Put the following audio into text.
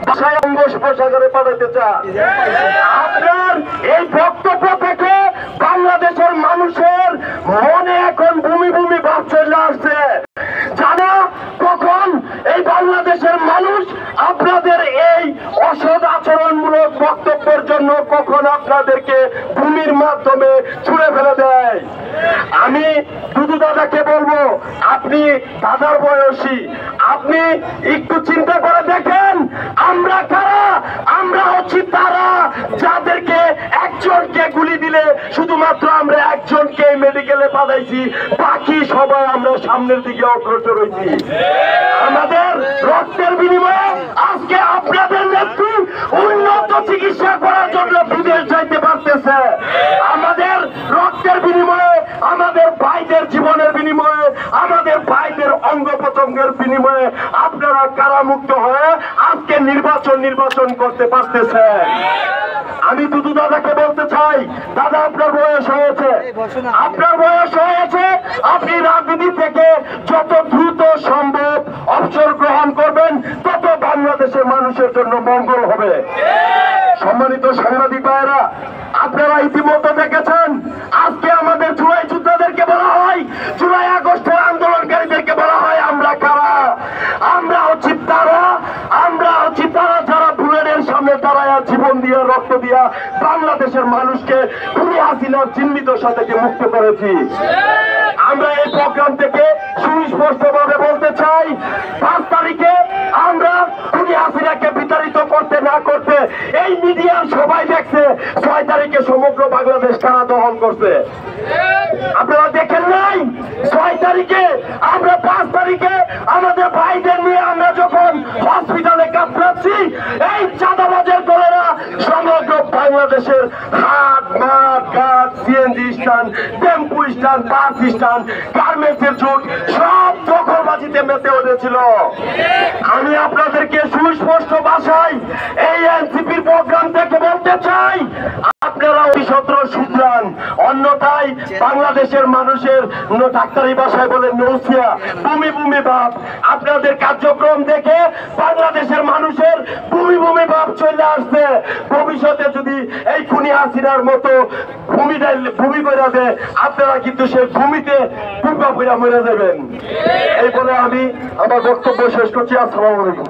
বাসায় বঙ্গোপসাগরে পাঠাতে চান। আপনার এই বক্তব্য থেকে বাংলাদেশের মানুষের মনে এখন ভূমি ভূমি ভাব চলে আসছে। জানা কখন এই বাংলাদেশের মানুষ আপনাদের এই অসৎ আচরণমূলক বক্তব্যের জন্য কখন আপনাদেরকে ভূমির মাধ্যমে ছুঁড়ে ফেলে দেয়। আমি দুদু দাদাকে বলবো, আপনি দাদার বয়সী, আপনি একটু চিন্তা করে দেখেন আমরা কারা। আমরা হচ্ছি তারা যাদেরকে একজনকে গুলি দিলে শুধুমাত্র আমরা একজনকে মেডিকেলে পাঠাইছি, বাকি সবাই আমরা সামনের দিকে অগ্রসর হয়েছি। আমাদের রক্তের বিনিময়ে আজকে আপনাদের নেত্রী উন্নত চিকিৎসা করার জন্য বিদেশ যাইতে পারতেছে। আমাদের রক্তের বিনিময়ে, আমাদের ভাইদের জীবনের বিনিময়ে, আমাদের ভাইদের অঙ্গ প্রত্যঙ্গের বিনিময়ে আপনারা কারামুক্ত হয়ে আজকে নির্বাচন করতে পারতেছে। আমি দুদু দাদাকে বলতে চাই, দাদা আপনার বয়স হয়েছে, আপনি রাজনীতি থেকে যত দ্রুত সম্ভব অবসর গ্রহণ করবেন তত বাংলাদেশের মানুষের জন্য মঙ্গল হবে। সম্মানিত সাংবাদিক ভাইয়েরা, আপনারা ইতিমধ্যে দেখেছেন আজকে আমাদের জুলাই যোদ্ধাদেরকে বলা হয়, জুলাই আগস্টের আন্দোলনকারীদেরকে বলা হয় আমরা কারা। আমরা হচ্ছি তারা যারা বুলেটের সামনে দাঁড়ায় জীবন দিয়ে রক্ত দিয়া বাংলাদেশের মানুষকে খুনি হাসিনার চিহ্নিততা থেকে মুক্ত করেছি। আমরা এই প্রোগ্রাম থেকে সুস্পষ্টভাবে বলতে চাই, 5 তারিখে আমরা খুনি হাসিনাকে বিতাড়িত করতে না করতে এই মিডিয়ার সবাই দেখছে 6 তারিখে সমগ্র বাংলাদেশ কারা দখল করছে। আপনারা দেখেন নাই 6 তারিখে, আমরা 5 তারিখে আমাদের ভাইদের নিয়ে আমরা যখন হসপিটালে কাতরাচ্ছি, এই চাঁদাবাজের দলেরা সমগ্র বাংলাদেশের হাট মাঠ ঘাট, সিএনজি স্ট্যান্ড, টেম্পু স্ট্যান্ড, বাস স্ট্যান্ড, গার্মেন্টসের জোট সব দখলবাজিতে মেতে উঠেছিল। আমি আপনাদেরকে সুস্পষ্ট ভাষায় এই এনসিপির প্রোগ্রাম থেকে বলতে চাই, আপনারা অতি সত্র শুধরান, অন্যথায় বাংলাদেশের মানুষের ডাক্তারি ভাষায় বলে নৌসিয়া ভূমি ভূমি ভাব, আপনাদের কার্যক্রম দেখে বাংলাদেশের মানুষের ভূমি ভূমি ভাব চলে আসছে। ভবিষ্যতে যদি এই খুনি হাসিনার মতো ভূমি করে দেয়, আপনারা কিন্তু সেই ভূমিতে পুঙ্গা পুরা মরে যাবেন। এই বলে আমি আমার বক্তব্য শেষ করছি। আসসালামু আলাইকুম।